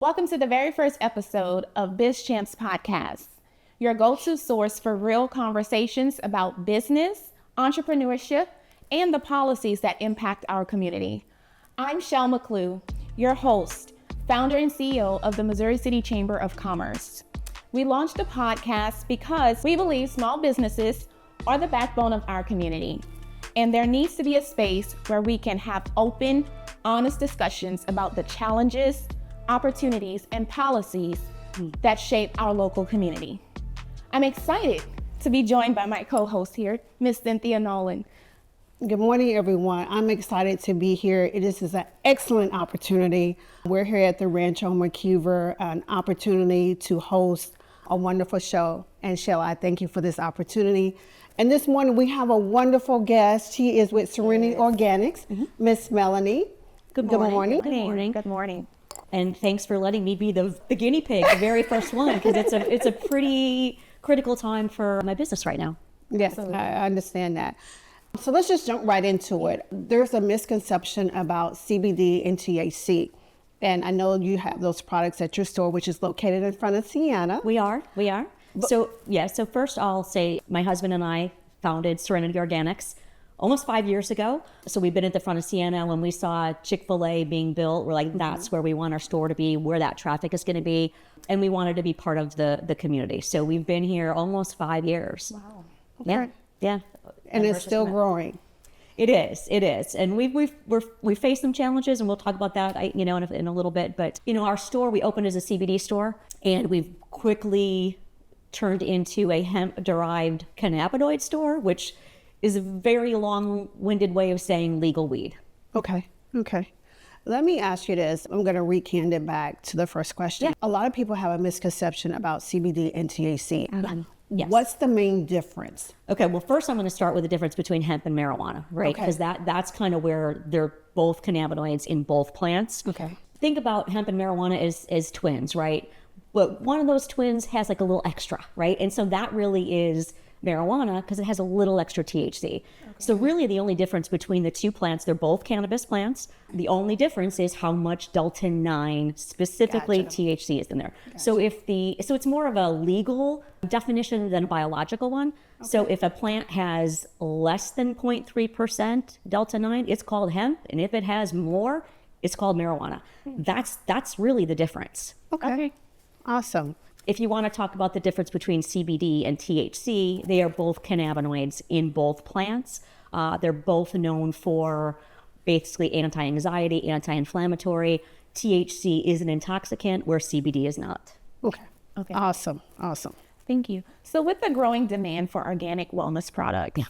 Welcome to the very first episode of BizChampz Podcast, your go-to source for real conversations about business, entrepreneurship, and the policies that impact our community. I'm McClue, your host, founder and CEO of the Missouri City Chamber of Commerce. We launched the podcast because we believe small businesses are the backbone of our community, and there needs to be a space where we can have open, honest discussions about the challenges, opportunities, and policies that shape our local community. I'm excited to be joined by my co-host here, Miss Cynthia Nowlins. Good morning, everyone. I'm excited to be here. This is an excellent opportunity. We're here at the Rancho McClue, an opportunity to host a wonderful show. And Shell, I thank you for this opportunity. And this morning we have a wonderful guest. She is with Serenity Organics, Miss Melannie. Good morning. Good morning. Good morning. And thanks for letting me be the guinea pig, the very first one, because it's a pretty critical time for my business right now. Yes, I understand that. So let's just jump right into it. There's a misconception about CBD and THC. And I know you have those products at your store, which is located in front of Sienna. We are. So first I'll say my husband and I founded Serenity Organics almost 5 years ago. So we've been at the front of Sienna. When we saw Chick-fil-A being built, we're like, that's where we want our store to be, where that traffic is going to be. And we wanted to be part of the community. So we've been here almost 5 years. Wow. Okay. Yeah. And it's still growing. It is. And we faced some challenges, and we'll talk about that, in a little bit. But, our store, we opened as a CBD store, and we've quickly turned into a hemp-derived cannabinoid store, which is a very long-winded way of saying legal weed. Okay. Let me ask you this. I'm going to recant it back to the first question. Yeah. A lot of people have a misconception about CBD and THC. Yes. What's the main difference? Okay, well, first I'm going to start with the difference between hemp and marijuana, right? Okay. Because that's kind of where they're both cannabinoids in both plants. Okay. Think about hemp and marijuana as twins, right? But one of those twins has like a little extra, right? And so that really is marijuana because it has a little extra THC. Okay. So really the only difference between the two plants, they're both cannabis plants. The only difference is how much Delta-9, specifically Gotcha. THC, is in there. Gotcha. So so it's more of a legal definition than a biological one. Okay. So if a plant has less than 0.3% Delta-9, it's called hemp. And if it has more, it's called marijuana. That's really the difference. Okay. Awesome. If you want to talk about the difference between CBD and THC, they are both cannabinoids in both plants. They're both known for basically anti-anxiety, anti-inflammatory. THC is an intoxicant where CBD is not. Okay. Awesome. Thank you. So with the growing demand for organic wellness products,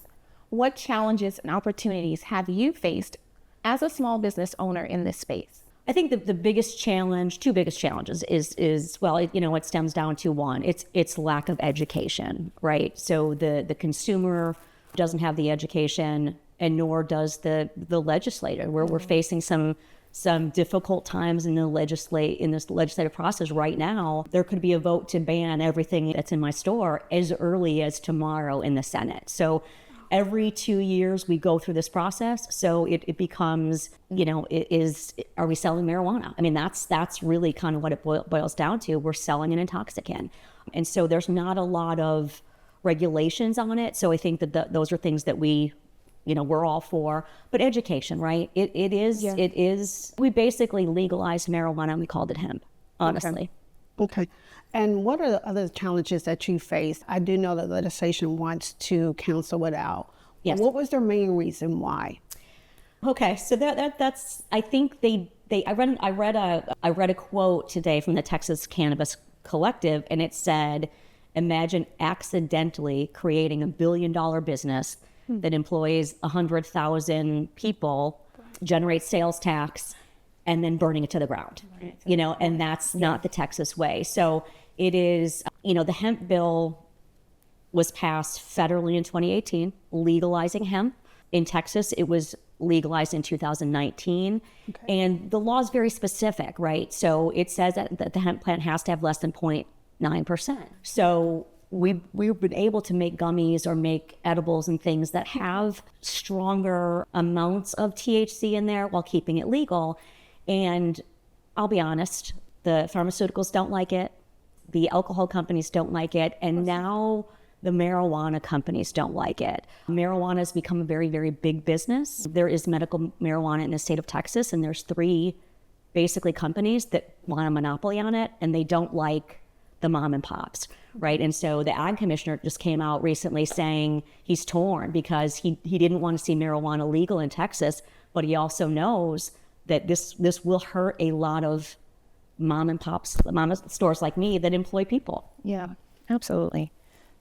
what challenges and opportunities have you faced as a small business owner in this space? I think the biggest challenge, two biggest challenges is it stems down to one, it's lack of education, right? So the consumer doesn't have the education, and nor does the legislator. We're facing some difficult times in this legislative process right now. There could be a vote to ban everything that's in my store as early as tomorrow in the Senate. So every 2 years we go through this process. So it becomes, are we selling marijuana? I mean, that's really kind of what it boils down to. We're selling an intoxicant. And so there's not a lot of regulations on it. So I think that those are things that we're all for. But education, right? It is, we basically legalized marijuana and we called it hemp, honestly. Okay. And what are the other challenges that you face? I do know that legislation wants to cancel it out. Yes. What was their main reason why? Okay, so that's I think I read a quote today from the Texas Cannabis Collective, and it said, imagine accidentally creating $1 billion business that employs 100,000 people, generates sales tax, and then burning it to the ground, and that's not the Texas way. So it is, the hemp bill was passed federally in 2018, legalizing hemp. In Texas, it was legalized in 2019. Okay. And the law is very specific, right? So it says that the hemp plant has to have less than 0.9%. So we've been able to make gummies or make edibles and things that have stronger amounts of THC in there while keeping it legal. And I'll be honest, The pharmaceuticals don't like it. The alcohol companies don't like it. And now the marijuana companies don't like it. Marijuana has become a very, very big business. There is medical marijuana in the state of Texas, and there's 3 basically companies that want a monopoly on it, and they don't like the mom and pops, right? And so the ag commissioner just came out recently saying he's torn because he didn't want to see marijuana legal in Texas, but he also knows that this will hurt a lot of mom and pops, mama stores like me that employ people. Yeah, absolutely.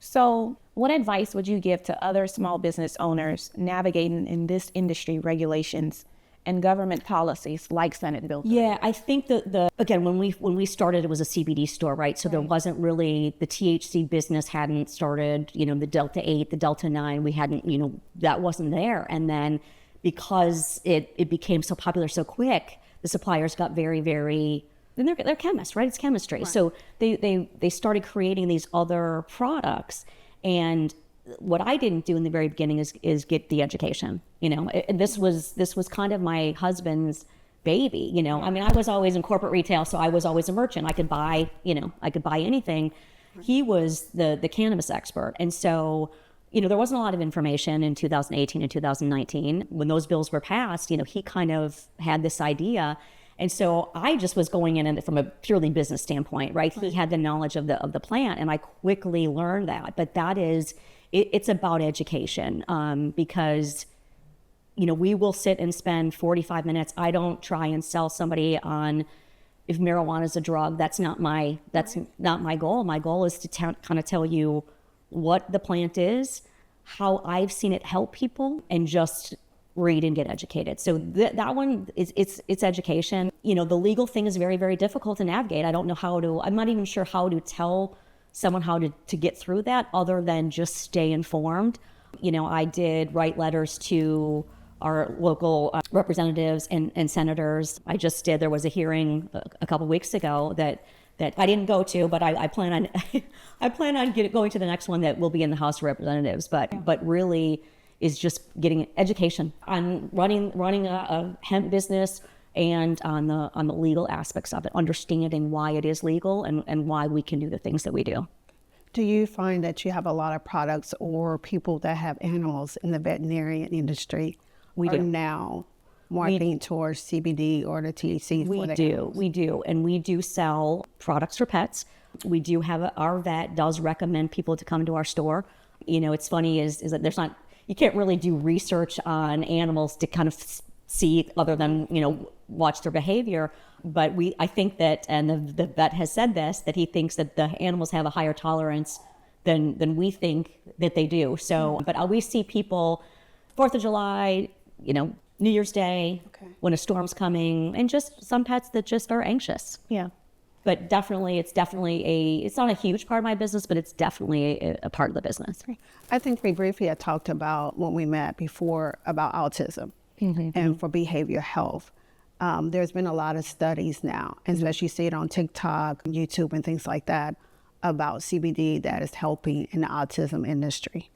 So what advice would you give to other small business owners navigating in this industry regulations and government policies like Senate Bill 30? Yeah, I think that again, when we started, it was a CBD store, right? So there wasn't really, the THC business hadn't started, the Delta 8, the Delta 9, we hadn't, that wasn't there. And then because it became so popular so quick, the suppliers got very, very, and they're chemists, right? It's chemistry. Right. So they started creating these other products. And what I didn't do in the very beginning is get the education. This was kind of my husband's baby. I mean, I was always in corporate retail, so I was always a merchant. I could buy anything. He was the cannabis expert, and so there wasn't a lot of information in 2018 and 2019 when those bills were passed. He kind of had this idea. And so I just was going in from a purely business standpoint, right? He had the knowledge of the plant, and I quickly learned that. But that is, it's about education, because we will sit and spend 45 minutes. I don't try and sell somebody on if marijuana is a drug. That's not my goal. My goal is to kind of tell you what the plant is, how I've seen it help people, and just read and get educated. So that one is it's education. The legal thing is very, very difficult to navigate. I'm not even sure how to tell someone how to get through that other than just stay informed. I did write letters to our local representatives and senators. There was a hearing a couple weeks ago that I didn't go to, but I plan on going to the next one that will be in the House of Representatives. But really is just getting education on running a hemp business and on the legal aspects of it, understanding why it is legal and why we can do the things that we do. Do you find that you have a lot of products or people that have animals in the veterinarian industry We do now marketing towards CBD or the THC? We do. And we do sell products for pets. We do have our vet does recommend people to come to our store. It's funny is that you can't really do research on animals to kind of see other than, watch their behavior. But I think that, and the vet has said this, that he thinks that the animals have a higher tolerance than we think that they do. So, but we see people 4th of July, New Year's Day, when a storm's coming, and just some pets that just are anxious. Yeah. But it's not a huge part of my business, but it's definitely a part of the business. I think we briefly had talked about when we met before about autism and for behavioral health. There's been a lot of studies now, and especially see it on TikTok, YouTube, and things like that, about CBD that is helping in the autism industry.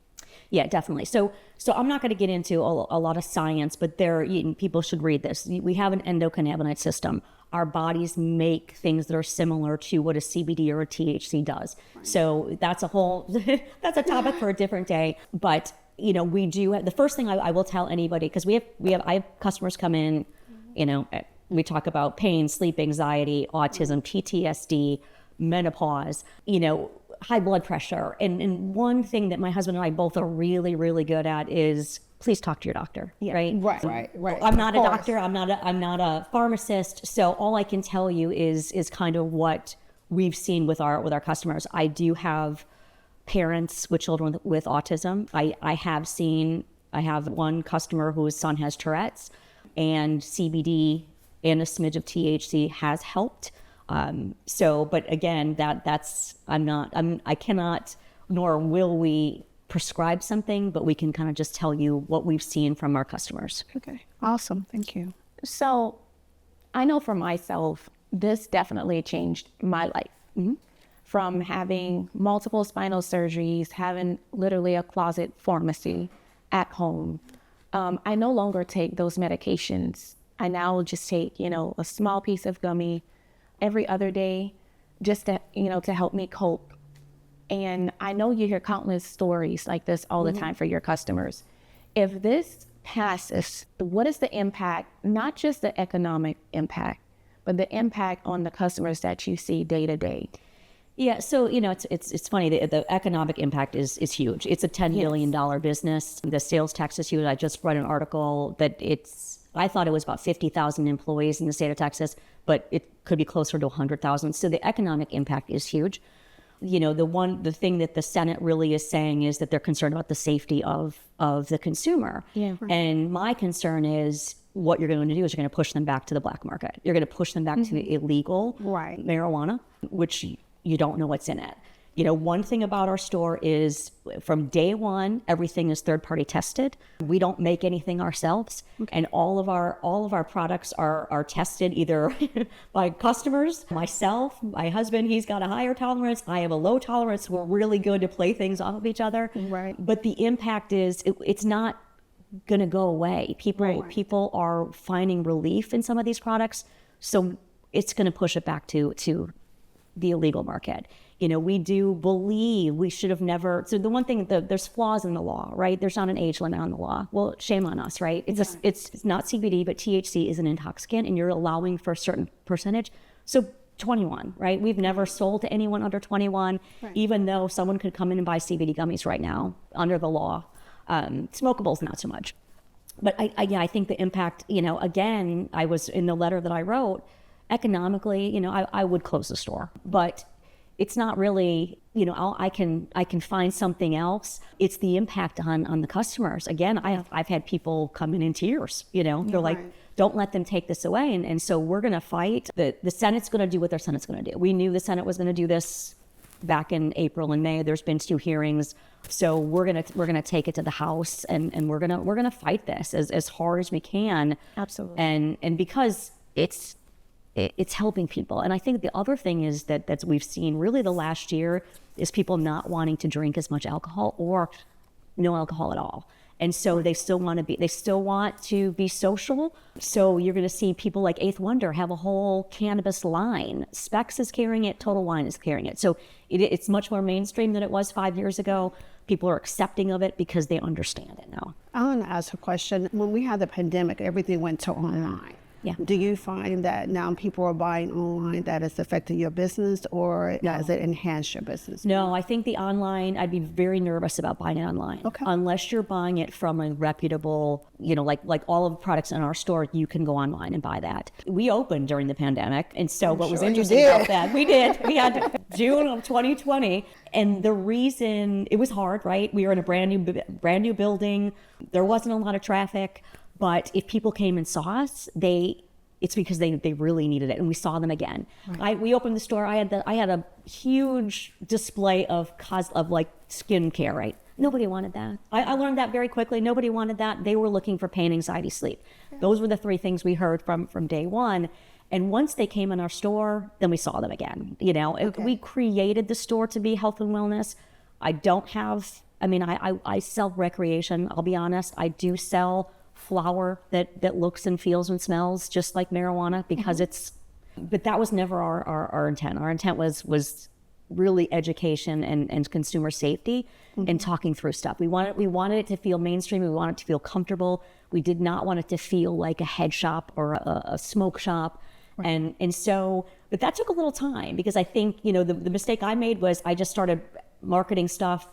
Yeah, definitely. So I'm not going to get into a lot of science, but people should read this. We have an endocannabinoid system. Our bodies make things that are similar to what a CBD or a THC does. Right. So that's a topic for a different day. But we do have, the first thing I will tell anybody, because I have customers come in, we talk about pain, sleep, anxiety, autism, PTSD, menopause, high blood pressure. And one thing that my husband and I both are really, really good at is please talk to your doctor. Yeah. Right. I'm not a doctor. I'm not a pharmacist. So all I can tell you is kind of what we've seen with our customers. I do have parents with children with autism. I have one customer whose son has Tourette's, and CBD and a smidge of THC has helped. But again, I cannot, nor will we prescribe something, but we can kind of just tell you what we've seen from our customers. Okay, awesome, thank you. So I know for myself, this definitely changed my life. Mm-hmm. From having multiple spinal surgeries, having literally a closet pharmacy at home. I no longer take those medications. I now just take, a small piece of gummy every other day just to, to help me cope. And I know you hear countless stories like this all the time for your customers. If this passes, what is the impact, not just the economic impact, but the impact on the customers that you see day to day? Yeah, so it's funny. The economic impact is huge. It's a $10 billion business. The sales tax is huge. I just read an article that I thought it was about 50,000 employees in the state of Texas, but it could be closer to 100,000. So the economic impact is huge. The thing that the Senate really is saying is that they're concerned about the safety of the consumer. Yeah. And my concern is what you're going to do is you're going to push them back to the black market. You're going to push them back to illegal marijuana, which you don't know what's in it. One thing about our store is from day one, everything is third-party tested. We don't make anything ourselves, and all of our products are tested either by customers, myself, my husband. He's got a higher tolerance. I have a low tolerance. We're really good to play things off of each other. Right. But the impact is it's not going to go away. People are finding relief in some of these products, so it's going to push it back to the illegal market. We do believe we should have never. So the one thing, there's flaws in the law, right? There's not an age limit on the law. Well, shame on us, right? It's not CBD, but THC is an intoxicant, and you're allowing for a certain percentage. So 21, right? We've never sold to anyone under 21, even though someone could come in and buy CBD gummies right now under the law. Smokables, not so much. But I think the impact, again, I was in the letter that I wrote, economically, I would close the store, but it's not really, I can find something else. It's the impact on the customers. Again, I've had people come in tears, they're like, don't let them take this away. And so we're going to fight. The Senate's going to do what their Senate's going to do. We knew the Senate was going to do this back in April and May. There's been 2 hearings. So we're gonna take it to the House, and we're gonna fight this as hard as we can. Absolutely. And because it's helping people. And I think the other thing is that we've seen really the last year is people not wanting to drink as much alcohol or no alcohol at all. And so they still want to be social. So you're going to see people like Eighth Wonder have a whole cannabis line. Specs is carrying it. Total Wine is carrying it. So it's much more mainstream than it was 5 years ago. People are accepting of it because they understand it now. I want to ask a question. When we had the pandemic, everything went to online. Yeah. Do you find that now people are buying online that has affected your business, or does it enhance your business? No, I think the online, I'd be very nervous about buying it online. Okay. Unless you're buying it from a reputable, like all of the products in our store, you can go online and buy that. We opened during the pandemic. And so what was interesting about that, we did. We had June of 2020. And the reason, it was hard, right? We were in a brand new building. There wasn't a lot of traffic. But if people came and saw us, it's because they really needed it, and we saw them again. Right. We opened the store. I had a huge display of like skincare. Right, nobody wanted that. I learned that very quickly. Nobody wanted that. They were looking for pain, anxiety, sleep. Yeah. Those were the 3 things we heard from day one. And once they came in our store, then we saw them again. We created the store to be health and wellness. I sell recreation. I'll be honest. I do sell flower that looks and feels and smells just like marijuana because but that was never our intent. Our intent was really education and consumer safety and talking through stuff. We wanted it to feel mainstream. We wanted it to feel comfortable. We did not want it to feel like a head shop or a smoke shop. Right. And so, but that took a little time because I think, the mistake I made was I just started marketing stuff.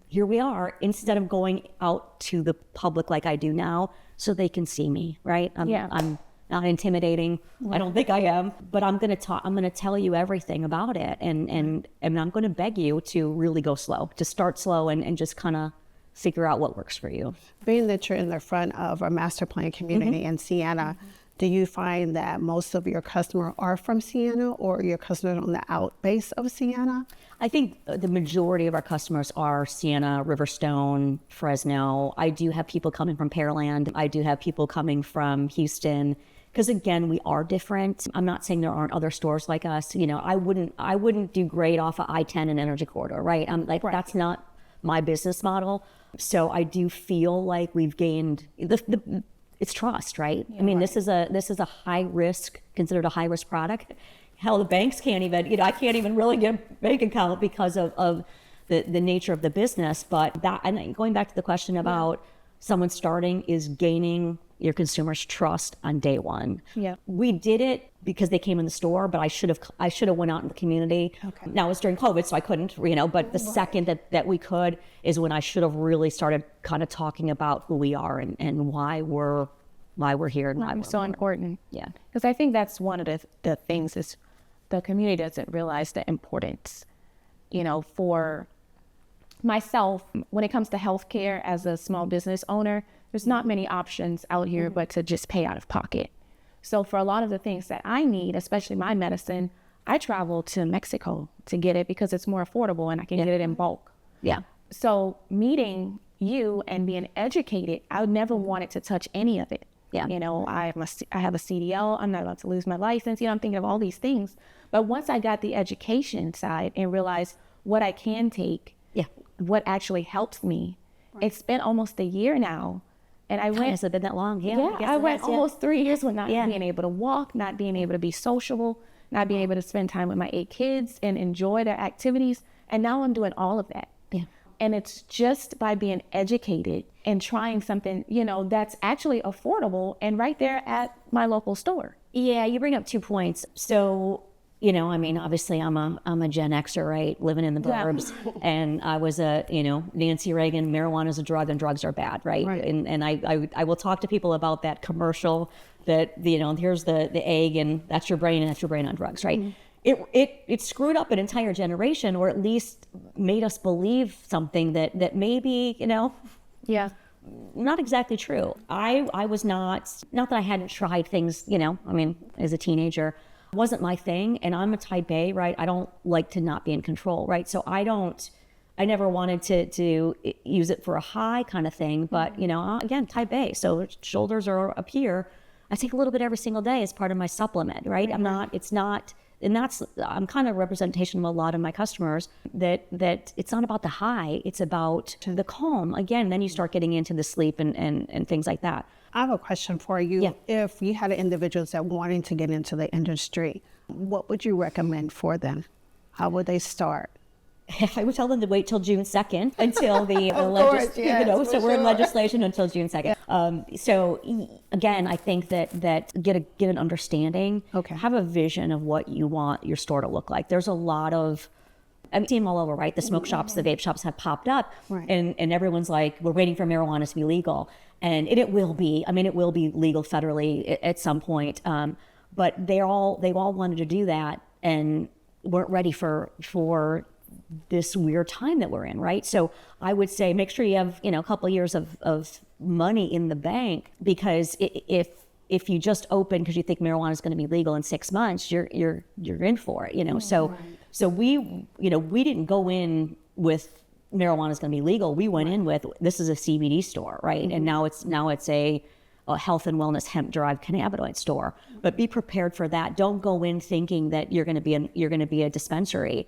Here we are, instead of going out to the public like I do now, so they can see me, right? I'm not intimidating. Right. I don't think I am, but I'm going to tell you everything about it. And I'm going to beg you to really go slow, to start slow and just kind of figure out what works for you. Being that you're in the front of a master plan community in Siena, do you find that most of your customers are from Siena, or your customers on the out base of Siena? I think the majority of our customers are Siena, Riverstone, Fresno. I do have people coming from Pearland. I do have people coming from Houston. Because again, we are different. I'm not saying there aren't other stores like us. I wouldn't do great off of I-10 and Energy Corridor, right? That's not my business model. So I do feel like we've gained it's trust, right? Yeah, this is a high risk, considered a high risk product. hell, the banks can't even, I can't even really get a bank account because of the nature of the business. But that, and going back to the question about someone starting, is gaining your consumers' trust on day one. Yeah. We did it because they came in the store, but I should have went out in the community. Okay. Now it was during COVID, so I couldn't, but the second that we could is when I should have really started kind of talking about who we are and why we're here and why we're so important. Yeah. Because I think that's one of the things is the community doesn't realize the importance, for myself, when it comes to healthcare as a small business owner, there's not many options out here but to just pay out of pocket. So for a lot of the things that I need, especially my medicine, I travel to Mexico to get it because it's more affordable and I can get it in bulk. Yeah. So meeting you and being educated, I would never wanted to touch any of it. Yeah. I have a CDL. I'm not about to lose my license. I'm thinking of all these things. But once I got the education side and realized what I can take, what actually helps me, it's been almost a year now. And I went. Has it been that long? I went almost 3 years with not being able to walk, not being able to be sociable, not being able to spend time with my 8 kids and enjoy their activities. And now I'm doing all of that. Yeah. And it's just by being educated and trying something, that's actually affordable and right there at my local store. Yeah, you bring up 2 points. So, obviously I'm a Gen Xer, right? Living in the burbs. And I was Nancy Reagan, marijuana is a drug and drugs are bad, right? And I will talk to people about that commercial that, here's the egg and that's your brain on drugs, right? Mm-hmm. It screwed up an entire generation, or at least made us believe something that maybe, not exactly true. I was not that I hadn't tried things, as a teenager, wasn't my thing. And I'm a type A, right? I don't like to not be in control, right? So I never wanted to use it for a high kind of thing, but again, type A. So shoulders are up here. I take a little bit every single day as part of my supplement, right? I'm kind of a representation of a lot of my customers that it's not about the high, it's about the calm. Again, then you start getting into the sleep and things like that. I have a question for you. Yeah. If you had individuals that wanting to get into the industry, what would you recommend for them? How would they start? I would tell them to wait till June 2nd until the so we're in legislation until June 2nd. Yeah. So again, I think that get an understanding, have a vision of what you want your store to look like. There's a lot of, I see them all over, right? The smoke shops, the vape shops have popped up, and everyone's like, we're waiting for marijuana to be legal. And it will be, it will be legal federally at some point. But they've all wanted to do that and weren't ready for this weird time that we're in, right? So I would say make sure you have, a couple of years of money in the bank, because if you just open because you think marijuana is going to be legal in 6 months, you're in for it, So we didn't go in with marijuana is going to be legal. We went in with, this is a CBD store, right? Mm-hmm. And now it's a health and wellness hemp derived cannabinoid store. But be prepared for that. Don't go in thinking that you're going to be a dispensary,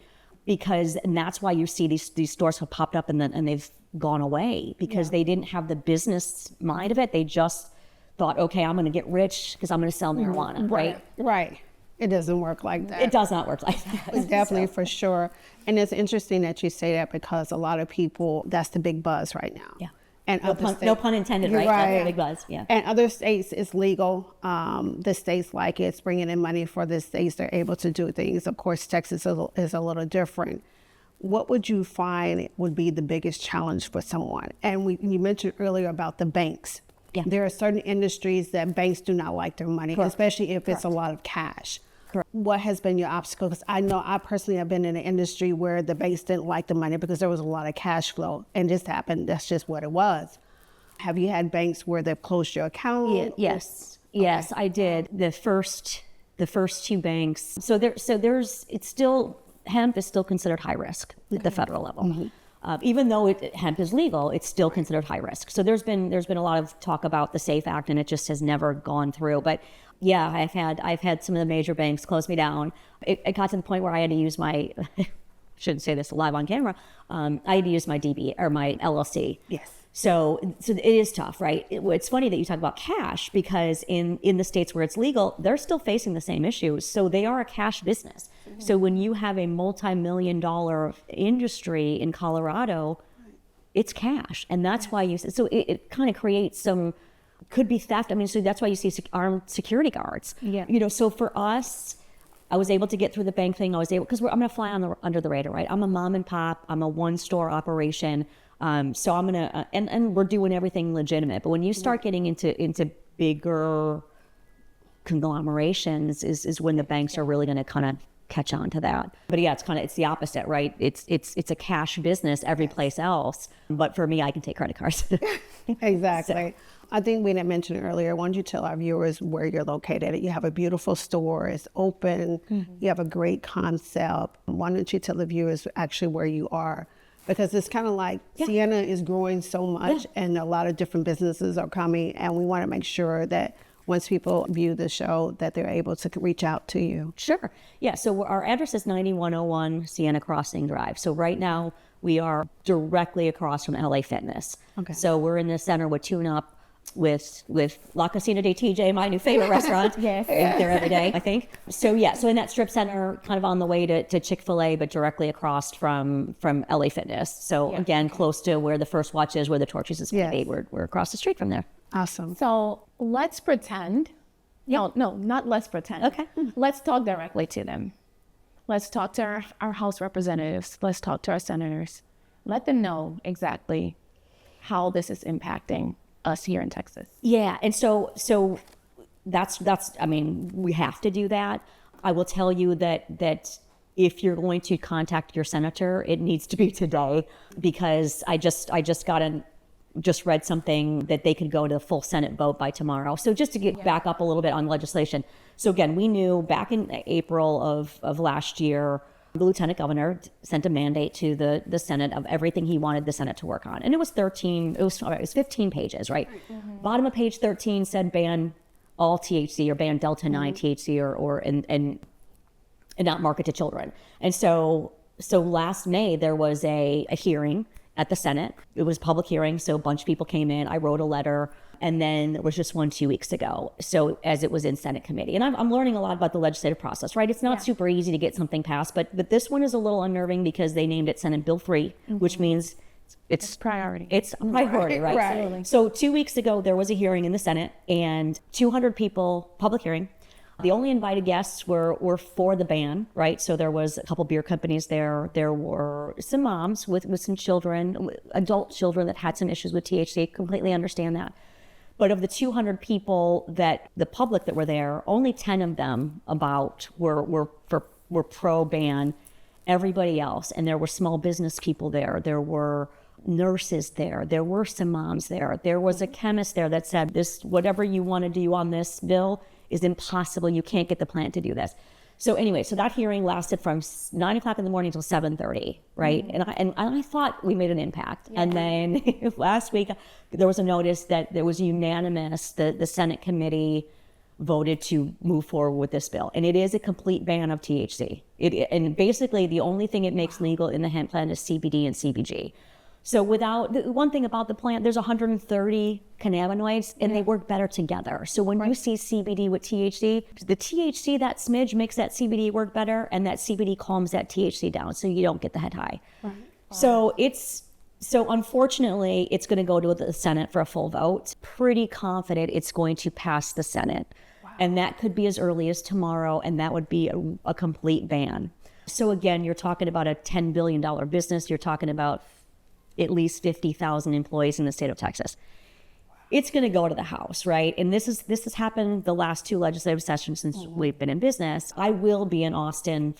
and that's why you see these stores have popped up and they've gone away, because they didn't have the business mind of it. They just thought, okay, I'm going to get rich because I'm going to sell marijuana, right? Right. It doesn't work like that. It does not work like that. Definitely, for sure. And it's interesting that you say that, because a lot of people, that's the big buzz right now. Yeah. And no pun intended, right? That's the big buzz. Yeah. And other states, it's legal. The states like it's bringing in money for the states. They're able to do things. Of course, Texas is a little different. What would you find would be the biggest challenge for someone? And you mentioned earlier about the banks. Yeah. There are certain industries that banks do not like their money, especially if it's a lot of cash. Correct. What has been your obstacle? Because I know I personally have been in an industry where the banks didn't like the money because there was a lot of cash flow, and this happened. That's just what it was. Have you had banks where they've closed your account? Yes, I did. The first 2 banks. So hemp is still considered high risk at the federal level. Mm-hmm. Even though hemp is legal, it's still considered high risk. So there's been a lot of talk about the SAFE Act, and it just has never gone through. But yeah, I've had some of the major banks close me down. It got to the point where I had to use shouldn't say this live on camera. I had to use my DB or my LLC. Yes. So it is tough, right? It's funny that you talk about cash, because in the states where it's legal, they're still facing the same issues. So they are a cash business. So when you have a multi-million-dollar industry in Colorado, it's cash. And that's why it kind of creates some, could be theft. I mean, so that's why you see armed security guards. Yeah. So for us, I was able to get through the bank thing. Because I'm going to fly under the radar, right? I'm a mom and pop. I'm a one-store operation. So I'm going to, and we're doing everything legitimate. But when you start getting into bigger conglomerations is when the banks are really going to kind of catch on to that. But yeah, it's the opposite, right? It's a cash business every place else. But for me, I can take credit cards. Exactly. I think we didn't mention it earlier. Why don't you tell our viewers where you're located? You have a beautiful store. It's open. You have a great concept. Why don't you tell the viewers actually where you are? Because it's kind of like Sienna is growing so much and a lot of different businesses are coming, and we want to make sure that once people view the show that they're able to reach out to you. Sure. Yeah. So our address is 9101 Sienna Crossing Drive. So right now we are directly across from LA Fitness. Okay. So we're in the center with Tune Up with La Cocina de TJ, my new favorite restaurant. Yes. I eat there every day, I think. So yeah, so in that strip center, kind of on the way to Chick-fil-A, but directly across from LA Fitness. So again, close to where the First Watch is, where the Torches is going to be. We're across the street from there. Awesome. So let's pretend. No, not let's pretend. Okay. Let's talk directly to them. Let's talk to our House representatives. Let's talk to our senators. Let them know exactly how this is impacting us here in Texas. Yeah, and so that's I mean, we have to do that. I will tell you that if you're going to contact your senator, it needs to be today, because I just read something that they could go to the full Senate vote by tomorrow. So just to get back up a little bit on legislation. So again, we knew back in April of last year, the lieutenant governor sent a mandate to the Senate of everything he wanted the Senate to work on. And it was 15 pages, right? Bottom of page 13 said ban all THC or ban Delta 9 THC or and not market to children. And so last May there was a hearing at the Senate. It was a public hearing, so a bunch of people came in. I wrote a letter, and then there was just one 2 weeks ago. So as it was in Senate committee, and I'm learning a lot about the legislative process, right? It's not super easy to get something passed, but this one is a little unnerving because they named it Senate Bill 3, which means it's priority. It's a priority, right? Right. So 2 weeks ago, there was a hearing in the Senate, and 200 people, public hearing. The only invited guests were for the ban, right? So there was a couple beer companies there. There were some moms with some children, adult children that had some issues with THC. Completely understand that. But of the 200 people the public that were there, only 10 of them were pro-ban. Everybody else, and there were small business people there. There were nurses there. There were some moms there. There was a chemist there that said, "This, whatever you want to do on this bill is impossible. You can't get the plant to do this." So anyway, so that hearing lasted from 9 o'clock in the morning till 7:30, right? And I thought we made an impact. And then last week, there was a notice that there was unanimous, the Senate committee voted to move forward with this bill. And it is a complete ban of THC. And basically, the only thing it makes legal in the hemp plant is CBD and CBG. So one thing about the plant, there's 130 cannabinoids and they work better together. So when you see CBD with THC, the THC, that smidge makes that CBD work better, and that CBD calms that THC down so you don't get the head high. Right. So unfortunately, it's going to go to the Senate for a full vote. Pretty confident it's going to pass the Senate. Wow. And that could be as early as tomorrow, and that would be a complete ban. So again, you're talking about a $10 billion business. You're talking about at least 50,000 employees in the state of Texas. It's going to go to the House, right? And this has happened the last two legislative sessions since we've been in business. I will be in Austin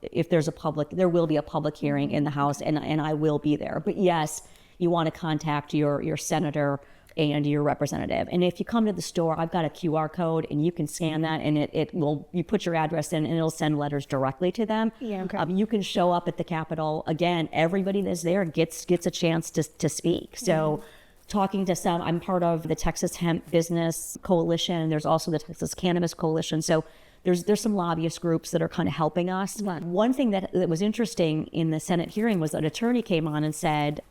if there will be a public hearing in the House, and I will be there. But yes, you want to contact your senator and your representative. And if you come to the store, I've got a QR code, and you can scan that, and you put your address in, and it'll send letters directly to them. Yeah, okay. You can show up at the Capitol. Again, everybody that's there gets a chance to speak. So talking to I'm part of the Texas Hemp Business Coalition. There's also the Texas Cannabis Coalition. So there's some lobbyist groups that are kind of helping us. Right. One thing that was interesting in the Senate hearing was an attorney came on and said,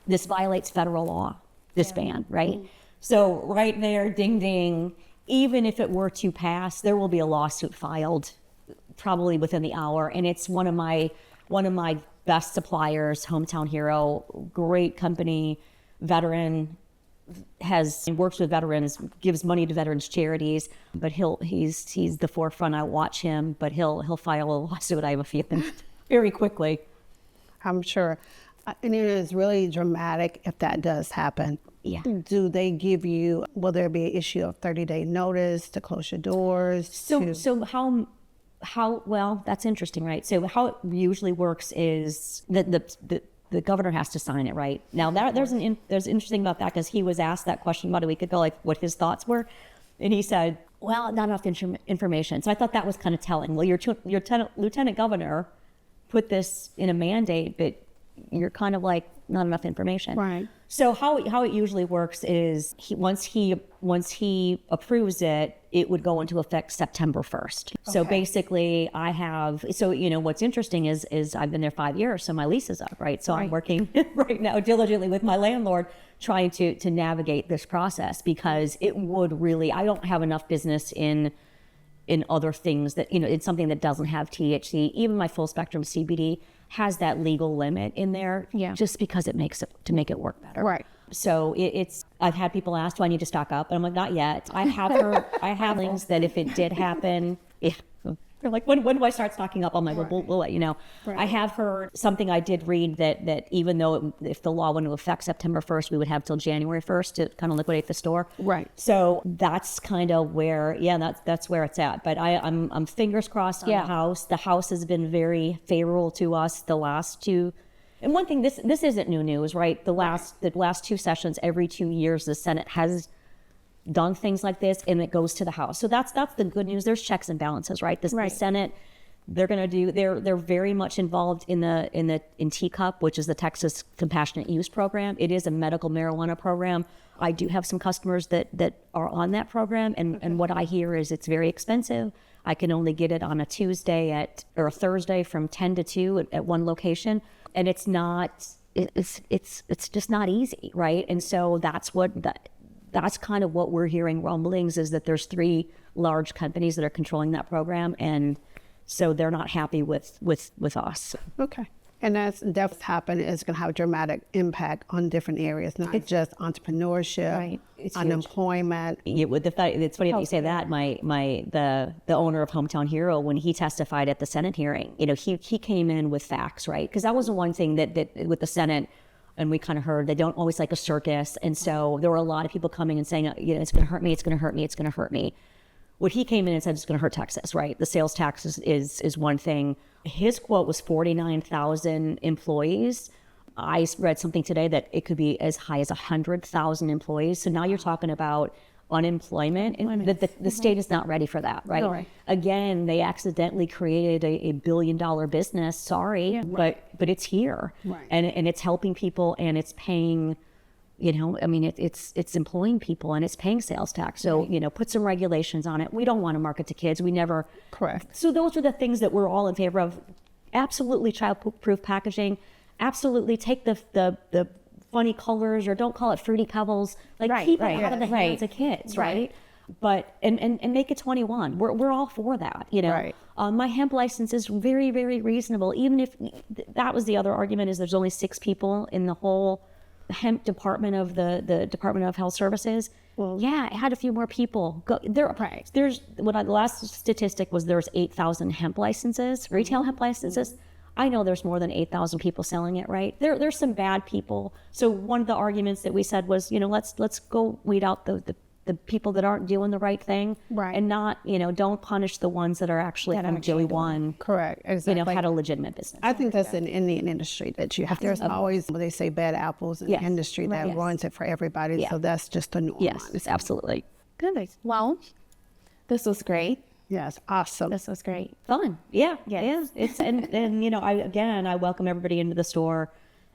this violates federal law, this ban, right? So right there, ding, ding, even if it were to pass, there will be a lawsuit filed probably within the hour. And it's one of my best suppliers, Hometown Hero, great company, veteran, works with veterans, gives money to veterans charities, but he's the forefront. I watch him, but he'll file a lawsuit, I have a feeling, very quickly. I'm sure. And it is really dramatic if that does happen. Yeah. Do they give you, will there be an issue of 30-day notice to close your doors? So how well, that's interesting, right? So how it usually works is that the governor has to sign it, right? Now there's interesting about that, because he was asked that question about a week ago, like what his thoughts were, and he said, well, not enough information. So I thought that was kind of telling. Well, your lieutenant governor put this in a mandate, but you're kind of like, not enough information. Right. So how it usually works is once he approves it, it would go into effect September 1st. Okay. So basically what's interesting is I've been there 5 years, so my lease is up, right? So I'm working right now diligently with my landlord trying to navigate this process, because it would really, I don't have enough business in other things that, it's something that doesn't have THC. Even my full spectrum CBD has that legal limit in there, just because it makes it to make it work better. Right. So I've had people ask, do I need to stock up? And I'm like, not yet. I have things that if it did happen, they're like, when do I start stocking up? I'm like, well, we'll let you know. Right. I have heard something I did read that even though if the law went into effect September 1st, we would have till January 1st to kind of liquidate the store. Right. So that's kind of where, that's where it's at. But I'm fingers crossed on the house. The house has been very favorable to us the last two. And one thing, this isn't new news, right? The last two sessions, every 2 years, the Senate has done things like this, and it goes to the House. So that's the good news. There's checks and balances, right? The Senate, they're very much involved in TCUP, which is the Texas Compassionate Use Program. It is a medical marijuana program. I do have some customers that are on that program, and what I hear is it's very expensive. I can only get it on a Tuesday or a Thursday from 10 to 2 at one location, and it's just not easy, right? And so that's kind of what we're hearing rumblings, is that there's 3 large companies that are controlling that program, and so they're not happy with us. Okay. And that's definitely happened. It's going to have a dramatic impact on different areas, not just entrepreneurship, right. It's unemployment. It's funny that you say that. The owner of Hometown Hero, when he testified at the Senate hearing, he came in with facts, right? Because that was the one thing that with the Senate, and we kind of heard they don't always like a circus. And so there were a lot of people coming and saying, it's going to hurt me, it's going to hurt me, it's going to hurt me. What he came in and said, it's going to hurt Texas, right? The sales tax is one thing. His quote was 49,000 employees. I read something today that it could be as high as 100,000 employees. So now you're talking about unemployment. And the state is not ready for that, right? Right. Again, they accidentally created a $1 billion business. Sorry, but it's here, right. And it's helping people, and it's paying. It's employing people, and it's paying sales tax. So put some regulations on it. We don't want to market to kids. We never. Correct. So those are the things that we're all in favor of. Absolutely, child-proof packaging. Absolutely, take the funny colors, or don't call it Fruity Pebbles. Keep it out of the hands of kids, right? But and make it 21. We're all for that, Right. My hemp license is very, very reasonable. Even if that was the other argument, is there's only 6 people in the whole hemp department of the Department of Health Services. Well, it had a few more people. The last statistic was there's 8,000 hemp licenses, retail hemp licenses. I know there's more than 8,000 people selling it, right? There's some bad people. So one of the arguments that we said was, let's go weed out the people that aren't doing the right thing, right? And not, don't punish the ones that are actually doing one. Correct. Exactly. Had a legitimate business. I think that's in the industry that you have. There's always, they say, bad apples in the industry that ruins it for everybody. Yeah. So that's just the norm. Yes, absolutely. Good. Well, this was great. Yes, awesome. This was great. Fun. Yeah. It's I welcome everybody into the store.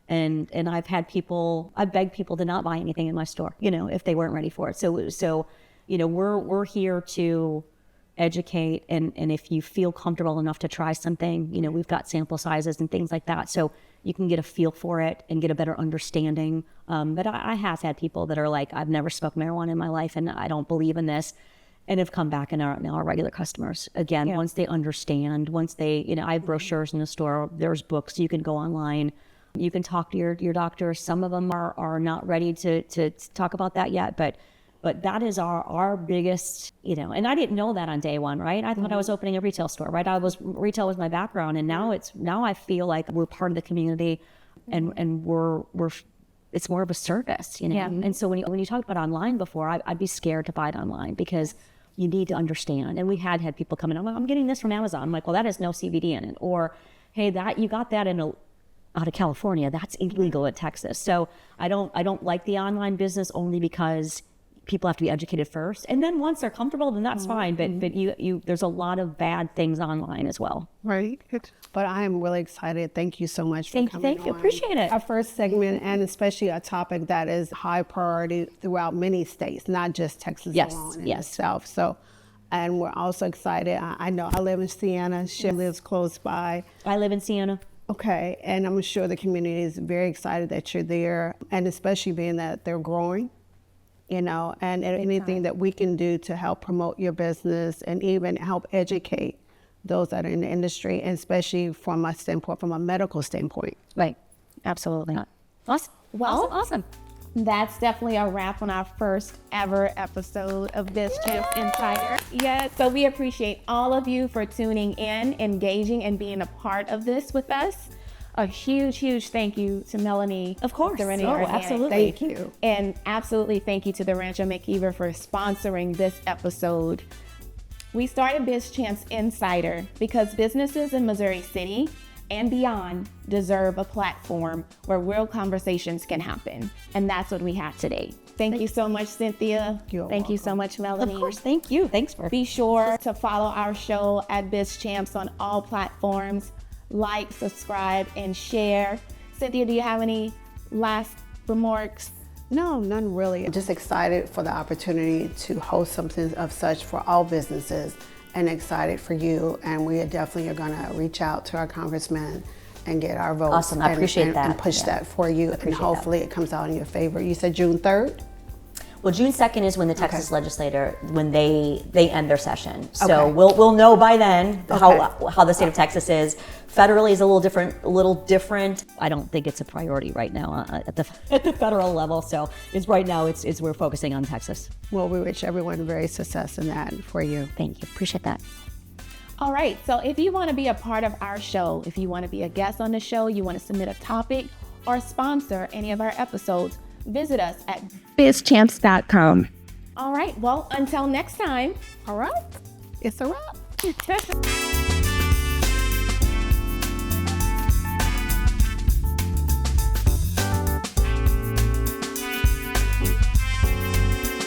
And I've begged people to not buy anything in my store, if they weren't ready for it. So we're here to educate, and if you feel comfortable enough to try something, you know, we've got sample sizes and things like that, so you can get a feel for it and get a better understanding. But I have had people that are like, I've never smoked marijuana in my life and I don't believe in this, and have come back and are now our regular customers. Again, once they understand, once they, you know, I have brochures in the store, there's books, you can go online, you can talk to your doctor. Some of them are not ready to talk about that yet, but that is our biggest, you know, and I didn't know that on day one, right? I thought I was opening a retail store, right? Retail was my background, and now I feel like we're part of the community, and we're it's more of a service, you know? Yeah. And so when you talked about online before, I'd be scared to buy it online because you need to understand. And we had people come in, I'm getting this from Amazon. I'm like, well, that has no CBD in it. Or, hey, that you got that out of California. That's illegal in Texas. So I don't like the online business only because people have to be educated first, and then once they're comfortable, then that's fine. But you there's a lot of bad things online as well. Right. But I am really excited. Thank you so much for coming Thank you. on. Appreciate it. Our first segment, and especially a topic that is high priority throughout many states, not just Texas alone in the South. So, and we're also excited. I know I live in Siena. She lives close by. I live in Siena. Okay, and I'm sure the community is very excited that you're there, and especially being that they're growing. You know, and anything that we can do to help promote your business and even help educate those that are in the industry, and especially from a standpoint, from a medical standpoint. Right. Absolutely. Awesome. Well, awesome. That's definitely a wrap on our first ever episode of BizChampz Insider. Yeah, so we appreciate all of you for tuning in, engaging, and being a part of this with us. A huge thank you to Melannie. Of course. Serenity Oh, Organics. absolutely. Thank you. And absolutely thank you to the Rancho McKeever for sponsoring this episode. We started BizChampz Insider because businesses in Missouri City and beyond deserve a platform where real conversations can happen. And that's what we have today. Thank you so much, Cynthia. You're Thank you so much, Melannie. Of course. Thank you. Thanks for. Be sure to follow our show at BizChampz on all platforms. Like, subscribe, and share. Cynthia, do you have any last remarks? No, none really. Just excited for the opportunity to host something of such for all businesses, and excited for you. And we definitely are going to reach out to our congressman and get our votes. Awesome. I appreciate that. And push that for you. And hopefully it comes out in your favor. You said June 3rd? Well, June 2nd is when the Texas legislature, when they end their session. So Okay. we'll know by then how the state of Texas is. Federally is a little different. I don't think it's a priority right now at the federal level. So right now we're focusing on Texas. Well, we wish everyone very success in that for you. Thank you. Appreciate that. All right, so if you want to be a part of our show, if you want to be a guest on the show, you want to submit a topic or sponsor any of our episodes, visit us at bizchampz.com. All right, well, until next time. All right. It's a wrap.